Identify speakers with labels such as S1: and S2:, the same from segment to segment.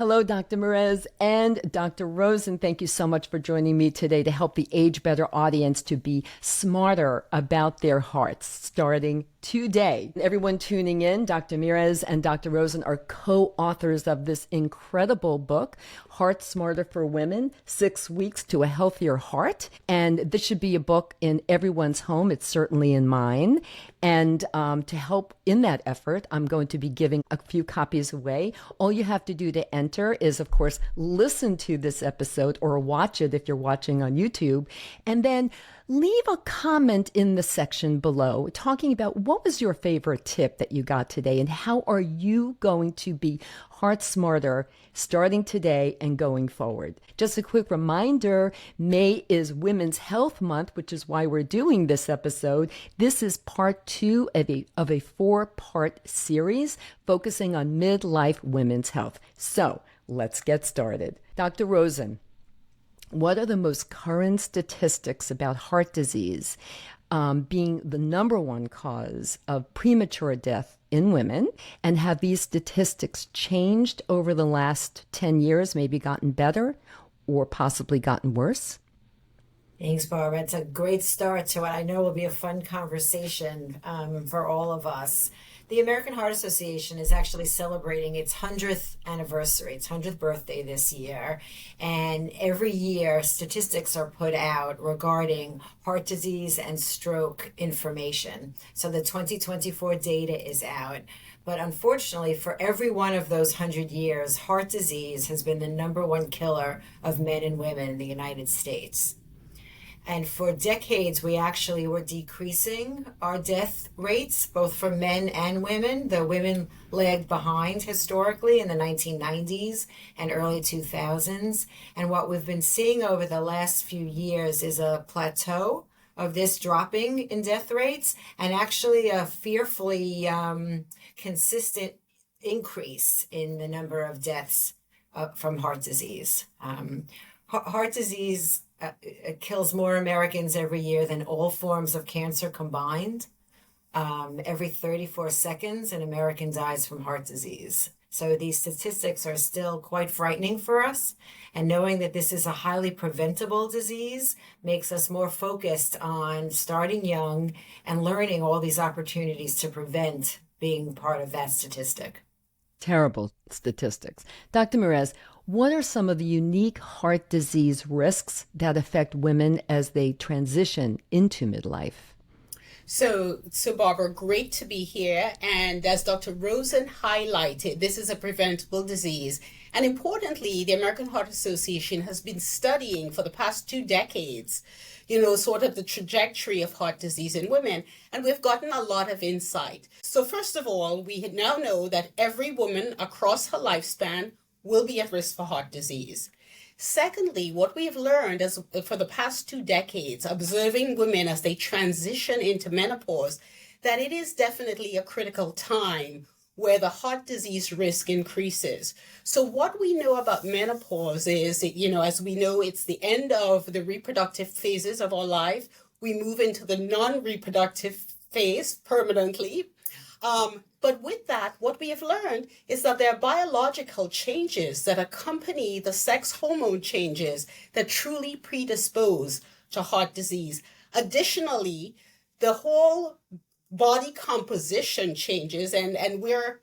S1: Hello, Dr. Mieres and Dr. Rosen. Thank you so much for joining me today to help the Age Better audience to be smarter about their hearts starting today. Everyone tuning in, Dr. Mieres and Dr. Rosen are co-authors of this incredible book, Heart Smarter for Women, 6 Weeks to a Healthier Heart. And this should be a book in everyone's home. It's certainly in mine. And to help in that effort, I'm going to be giving a few copies away. All you have to do to enter is, of course, listen to this episode or watch it if you're watching on YouTube, and then leave a comment in the section below talking about what was your favorite tip that you got today and how are you going to be heart smarter starting today and going forward. Just a quick reminder, May is Women's Health Month, which is why we're doing this episode. This is part 2 of a 4-part series focusing on midlife women's health. So let's get started. Dr. Rosen, what are the most current statistics about heart disease being the number one cause of premature death in women? And have these statistics changed over the last 10 years, maybe gotten better or possibly gotten worse?
S2: Thanks, Barbara. It's a great start to what I know will be a fun conversation for all of us. The American Heart Association is actually celebrating its 100th anniversary, its 100th birthday this year. And every year, statistics are put out regarding heart disease and stroke information. So the 2024 data is out. But unfortunately, for every one of those 100 years, heart disease has been the number one killer of men and women in the United States. And for decades, we actually were decreasing our death rates, both for men and women. The women lagged behind historically in the 1990s and early 2000s. And what we've been seeing over the last few years is a plateau of this dropping in death rates and actually a fearfully consistent increase in the number of deaths from heart disease. Heart disease it kills more Americans every year than all forms of cancer combined. Every 34 seconds, an American dies from heart disease. So these statistics are still quite frightening for us. And knowing that this is a highly preventable disease makes us more focused on starting young and learning all these opportunities to prevent being part of that statistic.
S1: Terrible statistics. Dr. Mieres, what are some of the unique heart disease risks that affect women as they transition into midlife?
S3: So Barbara, great to be here. And as Dr. Rosen highlighted, this is a preventable disease. And importantly, the American Heart Association has been studying for the past 2 decades, sort of the trajectory of heart disease in women. And we've gotten a lot of insight. So first of all, we now know that every woman across her lifespan will be at risk for heart disease. Secondly, what we've learned is for the past 2 decades, observing women as they transition into menopause, that it is definitely a critical time where the heart disease risk increases. So what we know about menopause is, as we know, it's the end of the reproductive phases of our life. We move into the non-reproductive phase permanently. But with that, what we have learned is that there are biological changes that accompany the sex hormone changes that truly predispose to heart disease. Additionally, the whole body composition changes, and we're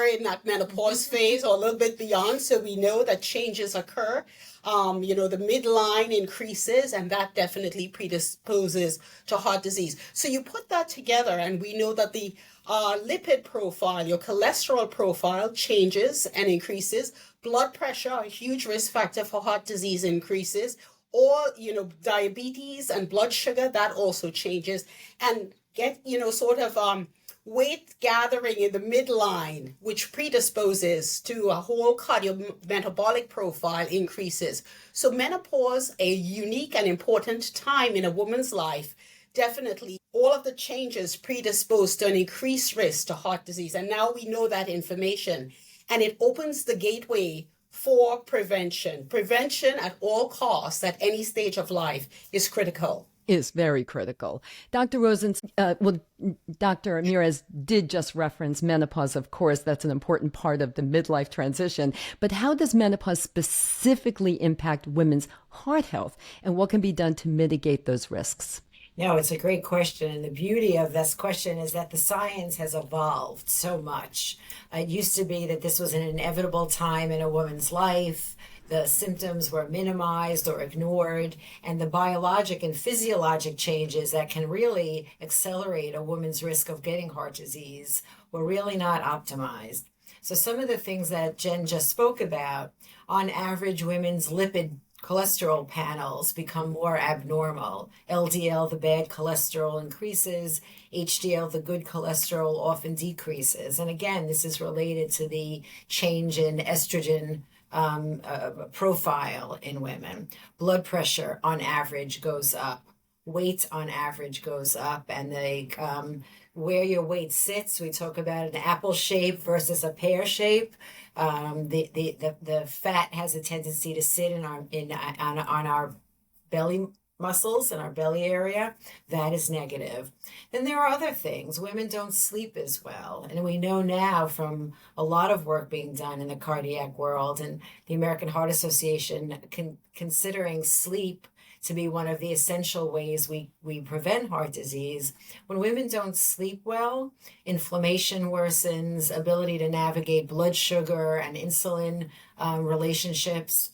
S3: in that menopause phase or a little bit beyond, so we know that changes occur. The midline increases, and that definitely predisposes to heart disease. So you put that together, and we know that the lipid profile, your cholesterol profile changes and increases. Blood pressure, a huge risk factor for heart disease, increases. Or, diabetes and blood sugar, that also changes. And get, weight gathering in the midline, which predisposes to a whole cardiometabolic profile, increases. So menopause, a unique and important time in a woman's life, definitely all of the changes predispose to an increased risk to heart disease. And now we know that information, and it opens the gateway for prevention. Prevention at all costs at any stage of life is critical.
S1: is very critical. Dr. Rosen, Dr. Mieres did just reference menopause, of course. That's an important part of the midlife transition. But how does menopause specifically impact women's heart health, and what can be done to mitigate those risks?
S2: No, it's a great question. And the beauty of this question is that the science has evolved so much. It used to be that this was an inevitable time in a woman's life. The symptoms were minimized or ignored, and the biologic and physiologic changes that can really accelerate a woman's risk of getting heart disease were really not optimized. So some of the things that Jen just spoke about, on average, women's lipid cholesterol panels become more abnormal. LDL, the bad cholesterol, increases. HDL, the good cholesterol, often decreases. And again, this is related to the change in estrogen profile in women. Blood pressure on average goes up. Weight on average goes up, and where your weight sits, we talk about an apple shape versus a pear shape. The fat has a tendency to sit on our belly muscles in our belly area. That is negative. Then there are other things. Women don't sleep as well. And we know now from a lot of work being done in the cardiac world and the American Heart Association considering sleep to be one of the essential ways we prevent heart disease. When women don't sleep well, inflammation worsens, ability to navigate blood sugar and insulin relationships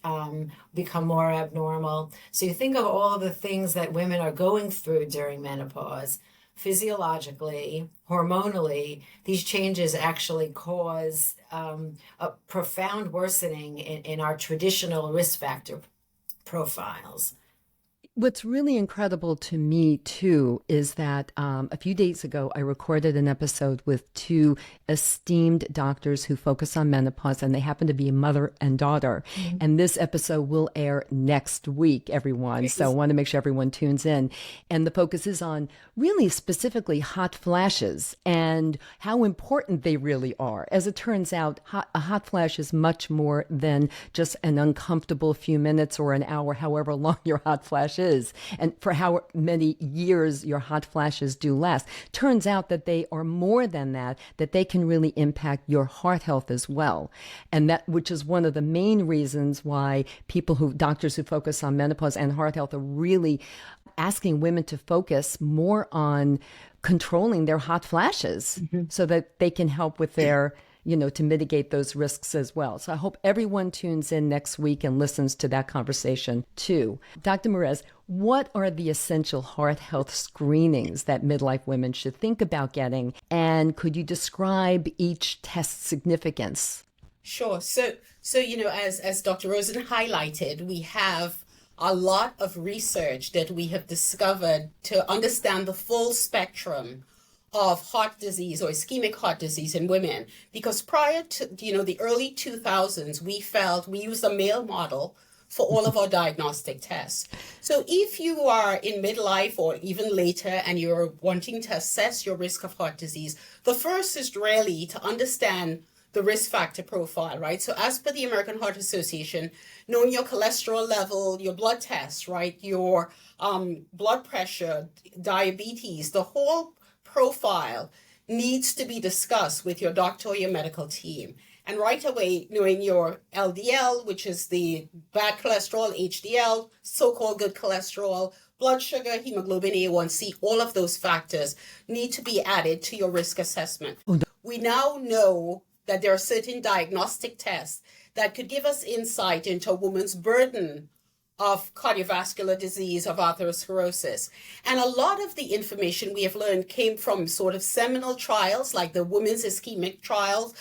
S2: become more abnormal. So you think of all of the things that women are going through during menopause. Physiologically, hormonally, these changes actually cause a profound worsening in our traditional risk factor profiles.
S1: What's really incredible to me, too, is that a few days ago, I recorded an episode with two esteemed doctors who focus on menopause, and they happen to be a mother and daughter. Mm-hmm. And this episode will air next week, everyone. So I want to make sure everyone tunes in. And the focus is on really specifically hot flashes and how important they really are. As it turns out, a hot flash is much more than just an uncomfortable few minutes or an hour, however long your hot flash is, and for how many years your hot flashes do last. Turns out that they are more than that they can really impact your heart health as well. And that, which is one of the main reasons why doctors who focus on menopause and heart health are really asking women to focus more on controlling their hot flashes, mm-hmm. so that they can help with their to mitigate those risks as well. So I hope everyone tunes in next week and listens to that conversation too. Dr. Mieres, what are the essential heart health screenings that midlife women should think about getting? And could you describe each test's significance?
S3: Sure. So as Dr. Rosen highlighted, we have a lot of research that we have discovered to understand the full spectrum of heart disease or ischemic heart disease in women, because prior to the early 2000s, we used a male model for all of our diagnostic tests. So if you are in midlife or even later and you're wanting to assess your risk of heart disease, the first is really to understand the risk factor profile, right? So as per the American Heart Association, knowing your cholesterol level, your blood tests, right, your blood pressure, diabetes, the whole profile needs to be discussed with your doctor or your medical team. And right away, knowing your LDL, which is the bad cholesterol, HDL, so-called good cholesterol, blood sugar, hemoglobin A1C, all of those factors need to be added to your risk assessment. We now know that there are certain diagnostic tests that could give us insight into a woman's burden of cardiovascular disease, of atherosclerosis. And a lot of the information we have learned came from sort of seminal trials, like the women's ischemic trials,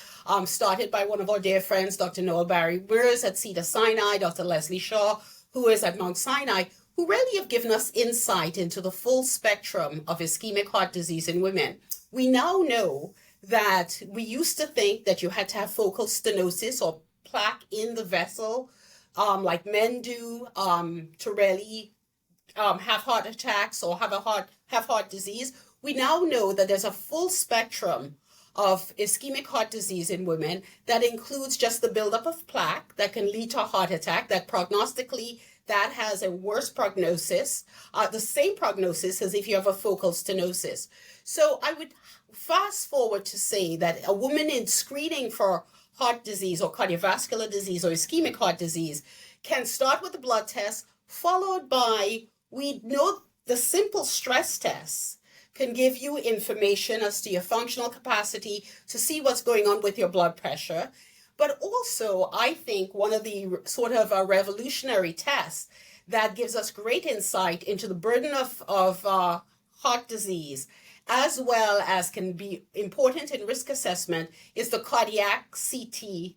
S3: started by one of our dear friends, Dr. Noel Barry-Weirs at Cedars-Sinai, Dr. Leslie Shaw, who is at Mount Sinai, who really have given us insight into the full spectrum of ischemic heart disease in women. We now know that we used to think that you had to have focal stenosis or plaque in the vessel, like men do, to really have heart attacks or have heart disease. We now know that there's a full spectrum of ischemic heart disease in women that includes just the buildup of plaque that can lead to a heart attack, that prognostically that has a worse prognosis, the same prognosis as if you have a focal stenosis. So I would fast forward to say that a woman in screening for heart disease or cardiovascular disease or ischemic heart disease can start with a blood test, followed by, we know the simple stress tests can give you information as to your functional capacity to see what's going on with your blood pressure. But also, I think one of the sort of revolutionary tests that gives us great insight into the burden of heart disease, as well as can be important in risk assessment, is the cardiac CT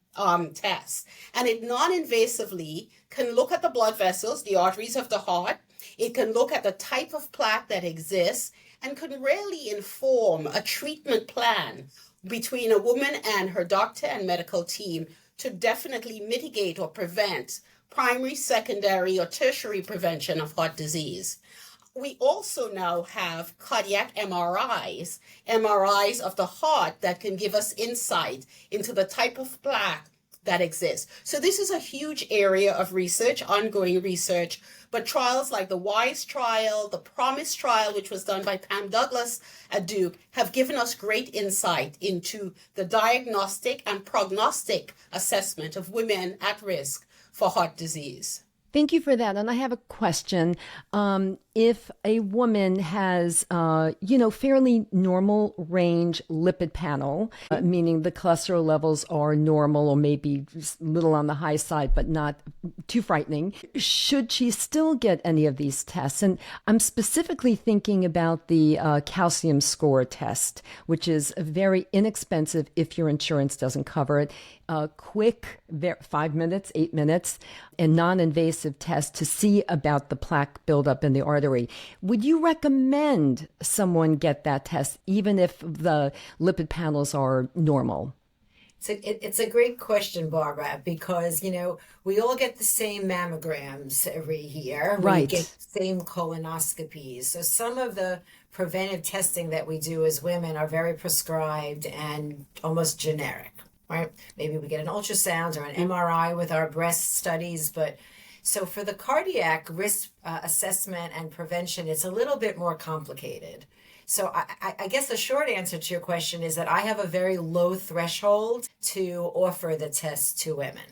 S3: test. And it non-invasively can look at the blood vessels, the arteries of the heart. It can look at the type of plaque that exists and can really inform a treatment plan between a woman and her doctor and medical team to definitely mitigate or prevent primary, secondary, or tertiary prevention of heart disease. We also now have cardiac MRIs of the heart that can give us insight into the type of plaque that exists. So this is a huge area of research, ongoing research, but trials like the WISE trial, the PROMISE trial, which was done by Pam Douglas at Duke, have given us great insight into the diagnostic and prognostic assessment of women at risk for heart disease.
S1: Thank you for that. And I have a question. If a woman has, fairly normal range lipid panel, meaning the cholesterol levels are normal or maybe just a little on the high side, but not too frightening, should she still get any of these tests? And I'm specifically thinking about the calcium score test, which is very inexpensive if your insurance doesn't cover it. Quick, 5 minutes, 8 minutes, and non-invasive test to see about the plaque buildup in the artery. Would you recommend someone get that test, even if the lipid panels are normal?
S2: It's a great question, Barbara, because, we all get the same mammograms every year.
S1: Right.
S2: We get the same colonoscopies. So some of the preventive testing that we do as women are very prescribed and almost generic. Right? Maybe we get an ultrasound or an MRI with our breast studies, but so for the cardiac risk assessment and prevention, it's a little bit more complicated. So I guess the short answer to your question is that I have a very low threshold to offer the test to women.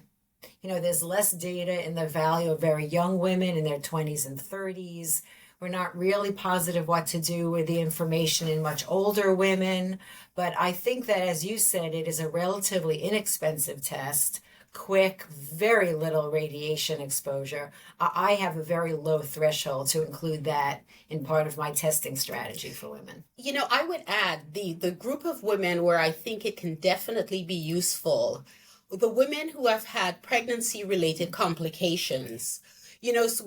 S2: There's less data in the value of very young women in their 20s and 30s. We're not really positive what to do with the information in much older women. But I think that, as you said, it is a relatively inexpensive test, quick, very little radiation exposure. I have a very low threshold to include that in part of my testing strategy for women.
S3: I would add the group of women where I think it can definitely be useful, the women who have had pregnancy-related complications. So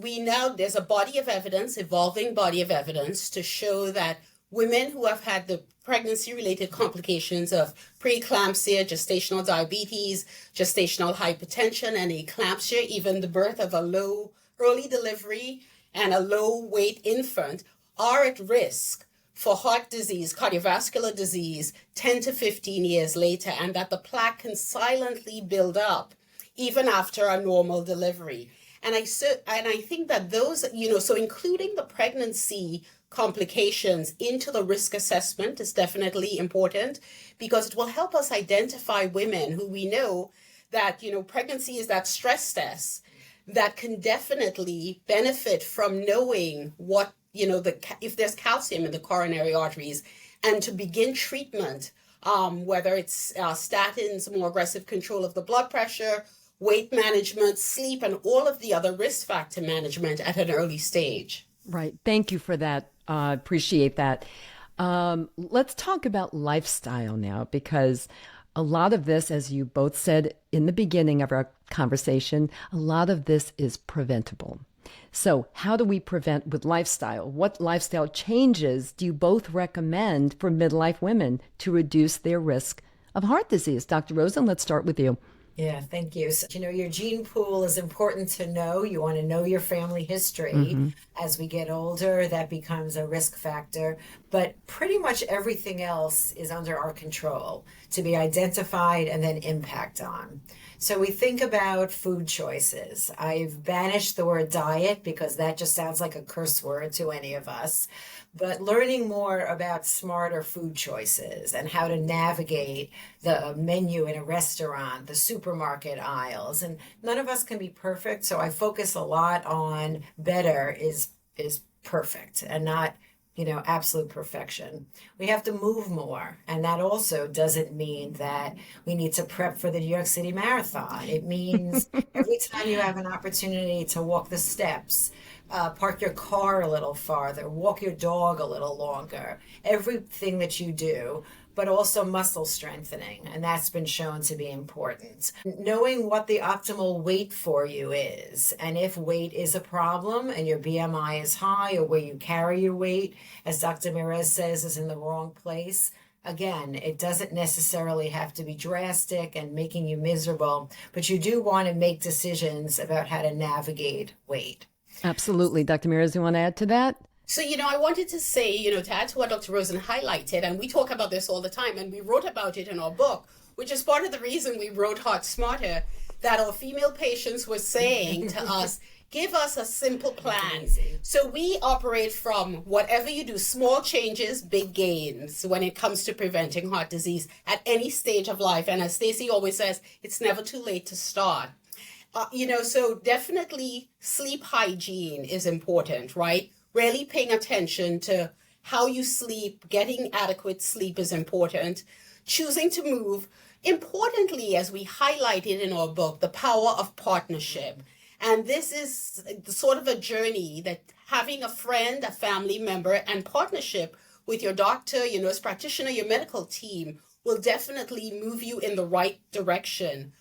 S3: there's a body of evidence, evolving body of evidence to show that women who have had the pregnancy-related complications of preeclampsia, gestational diabetes, gestational hypertension, and eclampsia, even the birth of a low early delivery and a low-weight infant, are at risk for heart disease, cardiovascular disease, 10 to 15 years later, and that the plaque can silently build up even after a normal delivery. And I think that those, so including the pregnancy complications into the risk assessment is definitely important, because it will help us identify women who we know that, pregnancy is that stress test that can definitely benefit from knowing what, if there's calcium in the coronary arteries, and to begin treatment, whether it's statins, more aggressive control of the blood pressure, weight management, sleep, and all of the other risk factor management at an early stage.
S1: Right. Thank you for that. Appreciate that. Let's talk about lifestyle now, because a lot of this, as you both said in the beginning of our conversation, a lot of this is preventable. So how do we prevent with lifestyle? What lifestyle changes do you both recommend for midlife women to reduce their risk of heart disease? Dr. Rosen, let's start with you.
S2: Yeah, thank you. So, your gene pool is important to know. You want to know your family history. As we get older, that becomes a risk factor. But pretty much everything else is under our control to be identified and then impact on. So we think about food choices. I've banished the word diet because that just sounds like a curse word to any of us. But learning more about smarter food choices and how to navigate the menu in a restaurant, the supermarket aisles. And none of us can be perfect, so I focus a lot on better is perfect and not absolute perfection. We have to move more. And that also doesn't mean that we need to prep for the New York City Marathon. It means every time you have an opportunity to walk the steps, park your car a little farther, walk your dog a little longer, everything that you do, but also muscle strengthening. And that's been shown to be important. Knowing what the optimal weight for you is, and if weight is a problem and your BMI is high or where you carry your weight, as Dr. Mieres says, is in the wrong place. Again, it doesn't necessarily have to be drastic and making you miserable, but you do want to make decisions about how to navigate weight.
S1: Absolutely. Dr. Mieres, do you want to add to that?
S3: So, I wanted to say, to add to what Dr. Rosen highlighted, and we talk about this all the time, and we wrote about it in our book, which is part of the reason we wrote Heart Smarter, that our female patients were saying to us, give us a simple plan. So we operate from whatever you do, small changes, big gains when it comes to preventing heart disease at any stage of life. And as Stacey always says, it's never too late to start. So definitely sleep hygiene is important, right? Really paying attention to how you sleep, getting adequate sleep is important. Choosing to move. Importantly, as we highlighted in our book, the power of partnership. And this is sort of a journey that having a friend, a family member, and partnership with your doctor, your nurse practitioner, your medical team will definitely move you in the right direction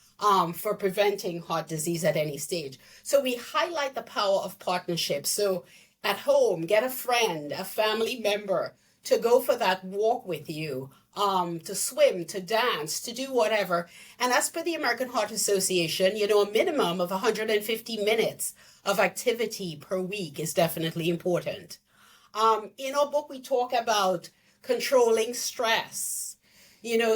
S3: for preventing heart disease at any stage. So we highlight the power of partnership. So at home, get a friend, a family member to go for that walk with you, to swim, to dance, to do whatever. And as per the American Heart Association, a minimum of 150 minutes of activity per week is definitely important. In our book, we talk about controlling stress.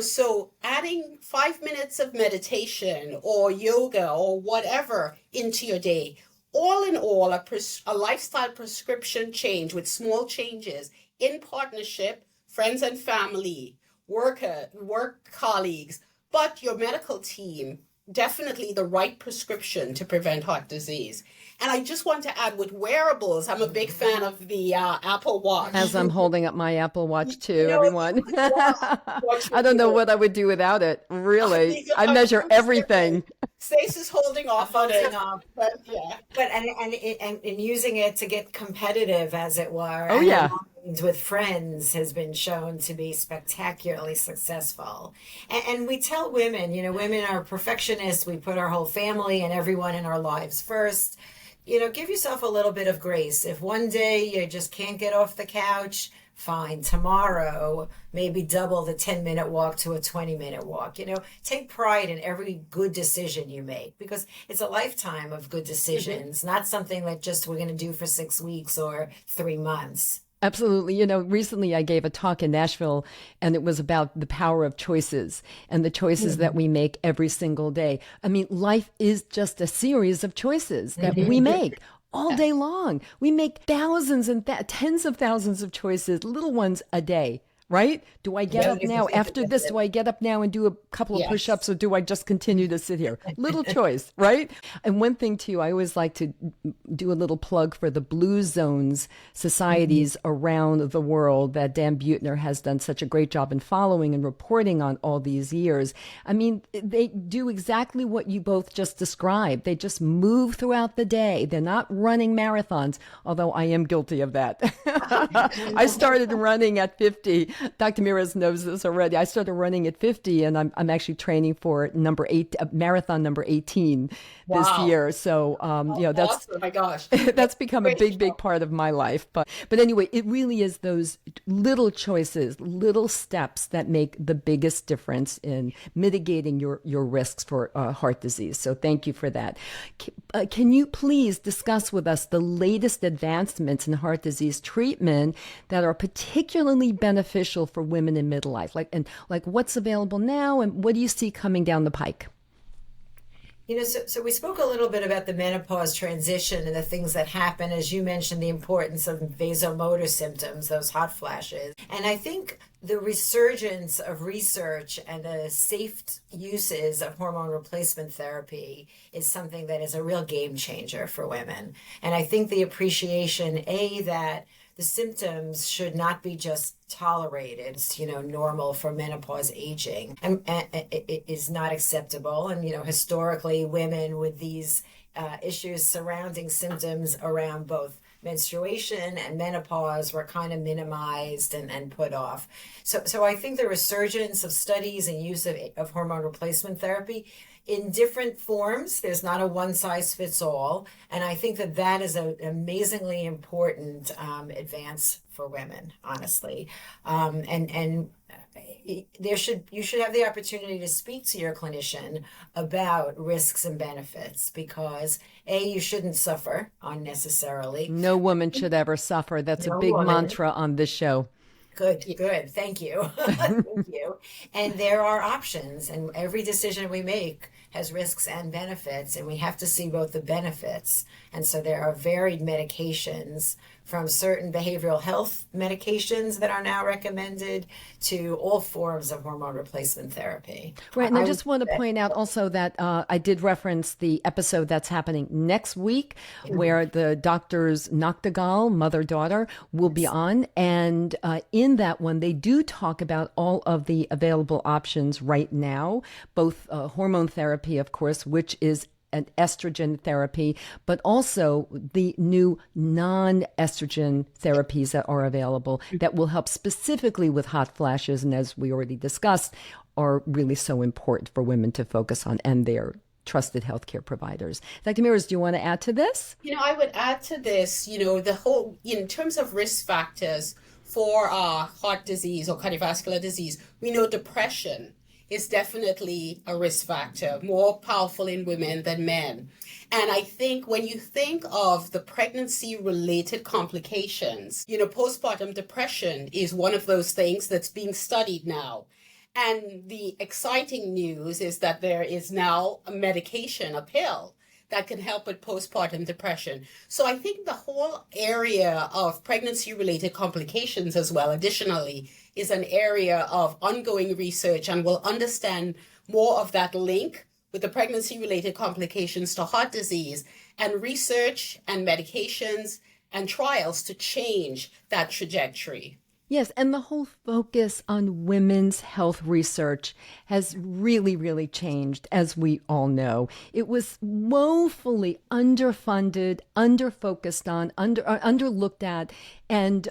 S3: So adding 5 minutes of meditation or yoga or whatever into your day, all in all, a lifestyle prescription change with small changes in partnership, friends and family, work colleagues, but your medical team, definitely the right prescription to prevent heart disease. And I just want to add with wearables, I'm a big fan of the Apple Watch.
S1: As I'm holding up my Apple Watch too, everyone. I don't know what I would do without it, really. I measure everything.
S3: Stacey's holding off on it. But yeah.
S2: But and using it to get competitive, as it were.
S1: Oh, yeah.
S2: With friends has been shown to be spectacularly successful. And we tell women, women are perfectionists. We put our whole family and everyone in our lives first. Give yourself a little bit of grace. If one day you just can't get off the couch, fine. Tomorrow, maybe double the 10-minute walk to a 20-minute walk. Take pride in every good decision you make, because it's a lifetime of good decisions, not something that just we're going to do for 6 weeks or 3 months.
S1: Absolutely. Recently I gave a talk in Nashville, and it was about the power of choices and the choices that we make every single day. I mean, life is just a series of choices that we make all day long. We make thousands and tens of thousands of choices, little ones a day. Right? Do I get up now after this? Do I get up now and do a couple of push-ups, or do I just continue to sit here? Little choice, right? And one thing too, I always like to do a little plug for the Blue Zones societies around the world that Dan Buettner has done such a great job in following and reporting on all these years. I mean, they do exactly what you both just described. They just move throughout the day. They're not running marathons, although I am guilty of that. I started running at 50. Dr. Mieres knows this already. I started running at 50, and I'm actually training for marathon number 18 this year. So, that's
S3: awesome. Oh my gosh,
S1: that's become a big part of my life. But anyway, it really is those little choices, little steps that make the biggest difference in mitigating your risks for heart disease. So thank you for that. Can you please discuss with us the latest advancements in heart disease treatment that are particularly beneficial for women in midlife, like what's available now, and what do you see coming down the pike?
S2: So we spoke a little bit about the menopause transition and the things that happen. As you mentioned, the importance of vasomotor symptoms, those hot flashes. And I think the resurgence of research and the safe uses of hormone replacement therapy is something that is a real game changer for women. And I think the appreciation, that the symptoms should not be just tolerated, normal for menopause aging, and it is not acceptable. And, historically, women with these issues surrounding symptoms around both menstruation and menopause were kind of minimized and put off. So I think the resurgence of studies and use of hormone replacement therapy in different forms, there's not a one size fits all. And I think that is an amazingly important advance for women, honestly. And you should have the opportunity to speak to your clinician about risks and benefits, because you shouldn't suffer unnecessarily.
S1: No woman should ever suffer. That's a big mantra on this show.
S2: Good. Thank you. Thank you. And there are options, and every decision we make has risks and benefits, and we have to see both the benefits. And so there are varied medications, from certain behavioral health medications that are now recommended to all forms of hormone replacement therapy.
S1: Right. And I just want to point out also that I did reference the episode that's happening next week, where the doctors Noctegal, mother-daughter, will be on. And in that one, they do talk about all of the available options right now, both hormone therapy, of course, which is an estrogen therapy, but also the new non-estrogen therapies that are available that will help specifically with hot flashes, and as we already discussed, are really so important for women to focus on and their trusted healthcare providers. Dr. Mieres, do you want to add to this?
S3: I would add to this, the whole, in terms of risk factors for heart disease or cardiovascular disease, we know depression is definitely a risk factor, more powerful in women than men. And I think when you think of the pregnancy-related complications, postpartum depression is one of those things that's being studied now. And the exciting news is that there is now a medication, a pill, that can help with postpartum depression. So I think the whole area of pregnancy-related complications as well, additionally, is an area of ongoing research, and we'll understand more of that link with the pregnancy-related complications to heart disease, and research and medications and trials to change that trajectory.
S1: Yes, and the whole focus on women's health research has really, really changed, as we all know. It was woefully underfunded, underfocused on, underlooked at, and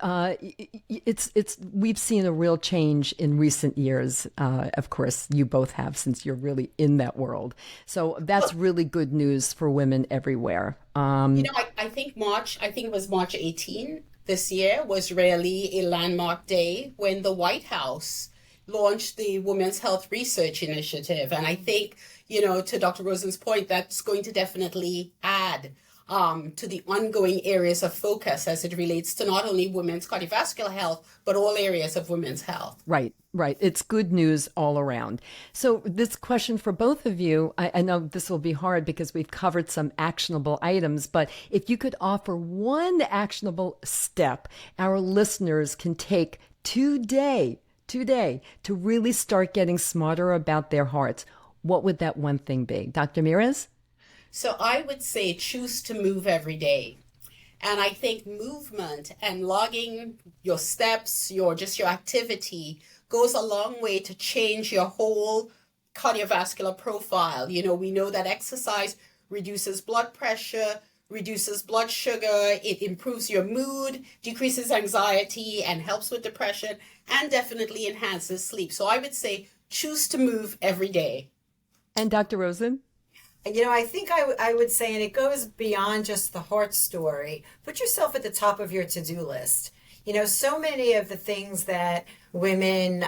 S1: we've seen a real change in recent years. Of course, you both have, since you're really in that world. So that's really good news for women everywhere.
S3: I think it was March 18. This year was really a landmark day when the White House launched the Women's Health Research Initiative. And I think, to Dr. Rosen's point, that's going to definitely add to the ongoing areas of focus as it relates to not only women's cardiovascular health, but all areas of women's health.
S1: Right. It's good news all around. So this question for both of you, I know this will be hard because we've covered some actionable items, but if you could offer one actionable step our listeners can take today to really start getting smarter about their hearts, what would that one thing be? Dr. Mieres?
S3: So I would say choose to move every day. And I think movement and logging your steps, your activity goes a long way to change your whole cardiovascular profile. We know that exercise reduces blood pressure, reduces blood sugar, it improves your mood, decreases anxiety, and helps with depression, and definitely enhances sleep. So I would say choose to move every day.
S1: And Dr. Rosen?
S2: I think I would say, and it goes beyond just the heart story, put yourself at the top of your to-do list. So many of the things that women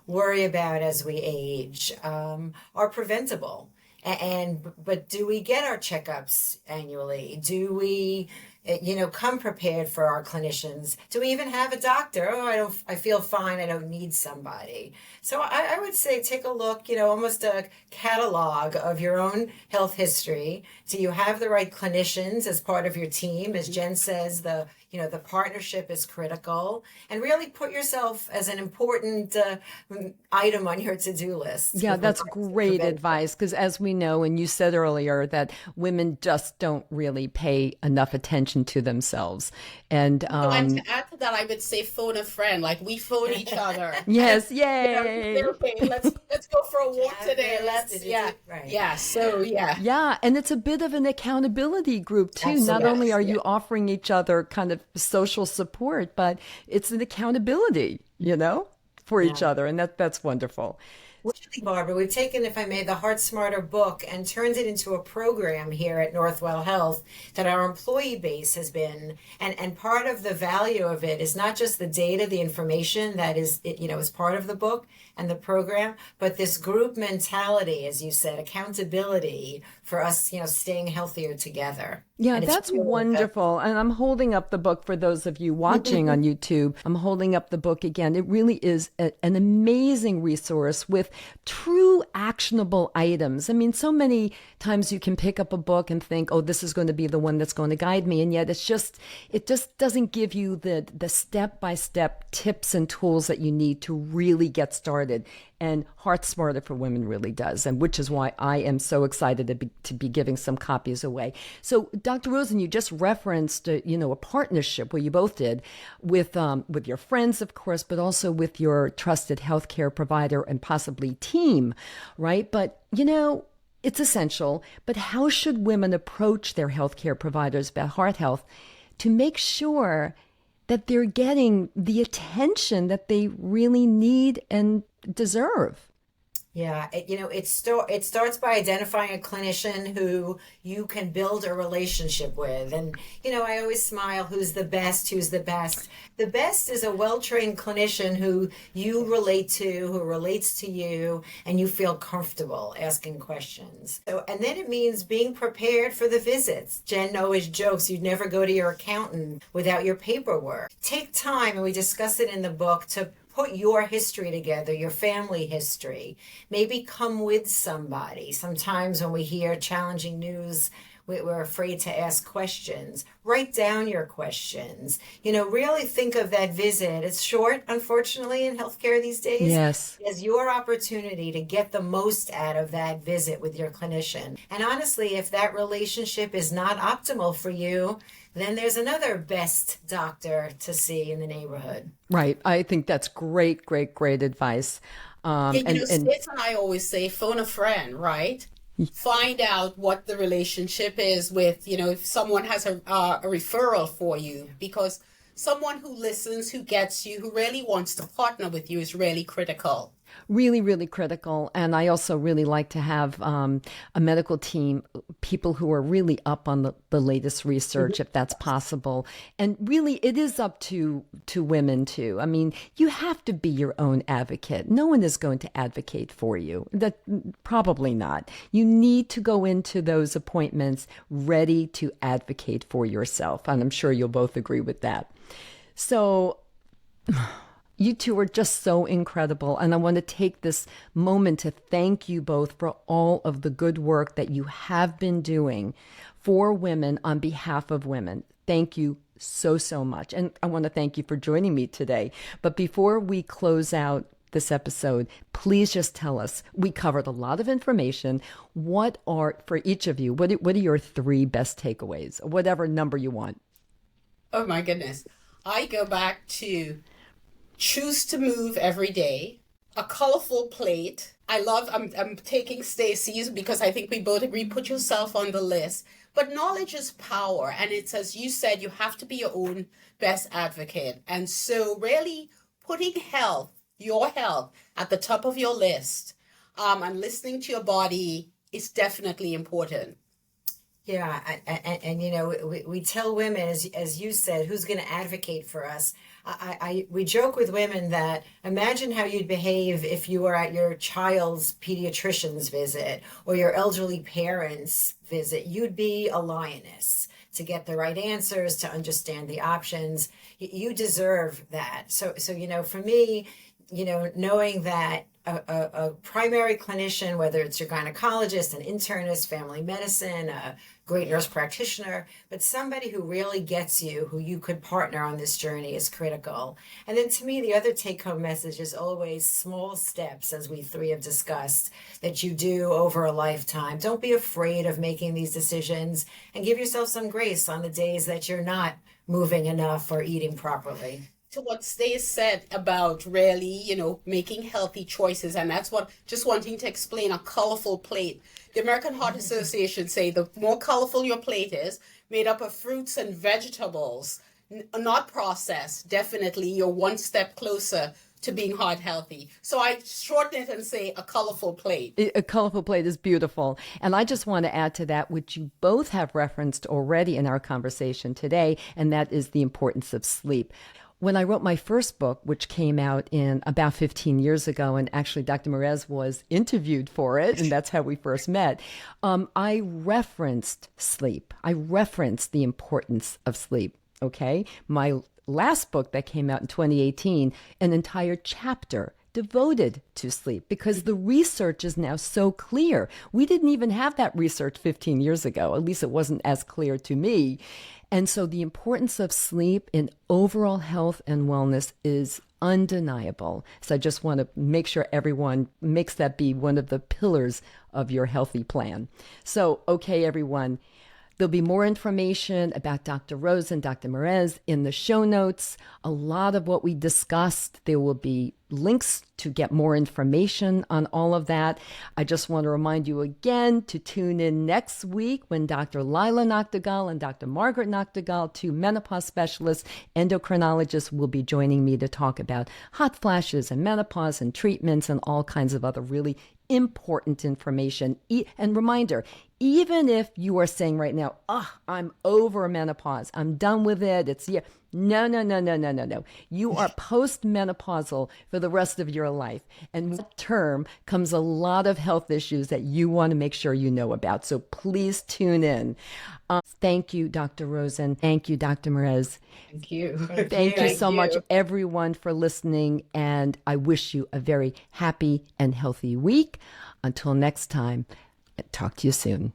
S2: worry about as we age are preventable. But do we get our checkups annually? Do we, come prepared for our clinicians. Do we even have a doctor? Oh, I feel fine. I don't need somebody. So I would say take a look, almost a catalog of your own health history. Do you have the right clinicians as part of your team? As Jen says, the partnership is critical, and really put yourself as an important item on your to-do list.
S1: Yeah, that's great advice, because as we know, and you said earlier, that women just don't really pay enough attention to themselves. And
S3: to add to that, I would say phone a friend. Like, we phone each other.
S1: Yes, yay!
S3: Okay, let's go for a walk today.
S1: Yeah, and it's a bit of an accountability group too.
S2: Absolutely.
S1: Not only are you offering each other kind of social support, but it's an accountability, for each other, and that's wonderful.
S2: Barbara, we've taken, if I may, the Heart Smarter book and turned it into a program here at Northwell Health that our employee base has been, and part of the value of it is not just the data, the information that is part of the book and the program, but this group mentality, as you said, accountability for us, staying healthier together.
S1: Yeah, that's really wonderful. And I'm holding up the book for those of you watching on YouTube. I'm holding up the book again. It really is an amazing resource with true actionable items. I mean, so many times you can pick up a book and think, oh, this is going to be the one that's going to guide me. And yet it just doesn't give you the step-by-step tips and tools that you need to really get started. And Heart Smarter for Women really does, and which is why I am so excited to be giving some copies away. So, Dr. Rosen, you just referenced, a partnership where you both did with your friends, of course, but also with your trusted healthcare provider and possibly team, right? But, it's essential. But how should women approach their healthcare providers about heart health to make sure that they're getting the attention that they really need and deserve?
S2: Yeah, it starts by identifying a clinician who you can build a relationship with. And, I always smile, who's the best? The best is a well-trained clinician who you relate to, who relates to you, and you feel comfortable asking questions. And then it means being prepared for the visits. Jen always jokes, you'd never go to your accountant without your paperwork. Take time, and we discuss it in the book, to put your history together, your family history. Maybe come with somebody. Sometimes when we hear challenging news, we're afraid to ask questions. Write down your questions. Really think of that visit. It's short, unfortunately, in healthcare these days.
S1: Yes.
S2: It's your opportunity to get the most out of that visit with your clinician. And honestly, if that relationship is not optimal for you, then there's another best doctor to see in the neighborhood.
S1: Right. I think that's great advice.
S3: Stacey and I always say, phone a friend, right? Find out what the relationship is with, if someone has a referral for you, because someone who listens, who gets you, who really wants to partner with you is really critical.
S1: Really, really critical. And I also really like to have a medical team, people who are really up on the latest research, if that's possible. And really, it is up to women too. I mean, you have to be your own advocate. No one is going to advocate for you. That probably not. You need to go into those appointments ready to advocate for yourself. And I'm sure you'll both agree with that. So you two are just so incredible. And I want to take this moment to thank you both for all of the good work that you have been doing for women on behalf of women. Thank you so, so much. And I want to thank you for joining me today. But before we close out this episode, please just tell us, we covered a lot of information. What are, for each of you, what are your 3 best takeaways? Whatever number you want.
S3: Oh my goodness. I go back to choose to move every day, a colorful plate. I'm taking Stacey's because I think we both agree, put yourself on the list. But knowledge is power. And it's, as you said, you have to be your own best advocate. And so really putting your health at the top of your list, and listening to your body is definitely important.
S2: Yeah, and we tell women, as you said, who's going to advocate for us. We joke with women that imagine how you'd behave if you were at your child's pediatrician's visit or your elderly parents' visit. You'd be a lioness. to get the right answers, to understand the options. You deserve that. So, for me, knowing that a primary clinician, whether it's your gynecologist, an internist, family medicine, a great nurse practitioner, but somebody who really gets you, who you could partner on this journey, is critical. And then to me, the other take-home message is always small steps, as we three have discussed, that you do over a lifetime. Don't be afraid of making these decisions, and give yourself some grace on the days that you're not moving enough or eating properly.
S3: To what Stacey said about really, making healthy choices. And that's what, just wanting to explain a colorful plate. The American Heart Association say the more colorful your plate is, made up of fruits and vegetables, not processed, definitely you're one step closer to being heart healthy. So I shorten it and say a colorful plate.
S1: A colorful plate is beautiful. And I just want to add to that, which you both have referenced already in our conversation today, and that is the importance of sleep. When I wrote my first book, which came out in about 15 years ago, and actually Dr. Mieres was interviewed for it, and that's how we first met, I referenced sleep. I referenced the importance of sleep, okay? My last book that came out in 2018, an entire chapter devoted to sleep, because the research is now so clear. We didn't even have that research 15 years ago. At least it wasn't as clear to me. And so the importance of sleep in overall health and wellness is undeniable. So I just want to make sure everyone makes that be one of the pillars of your healthy plan. So, okay, everyone. There'll be more information about Dr. Rosen, Dr. Mieres in the show notes. A lot of what we discussed, there will be links to get more information on all of that. I just want to remind you again to tune in next week when Dr. Lila Noctegal and Dr. Margaret Noctegal, two menopause specialists, endocrinologists, will be joining me to talk about hot flashes and menopause and treatments and all kinds of other really important information. And reminder, even if you are saying right now, I'm over menopause, I'm done with it, no. You are postmenopausal for the rest of your life. And with that term comes a lot of health issues that you want to make sure you know about. So please tune in. Thank you, Dr. Rosen. Thank you, Dr. Mieres.
S3: Thank you.
S1: Thank you so much, everyone, for listening. And I wish you a very happy and healthy week. Until next time, talk to you soon.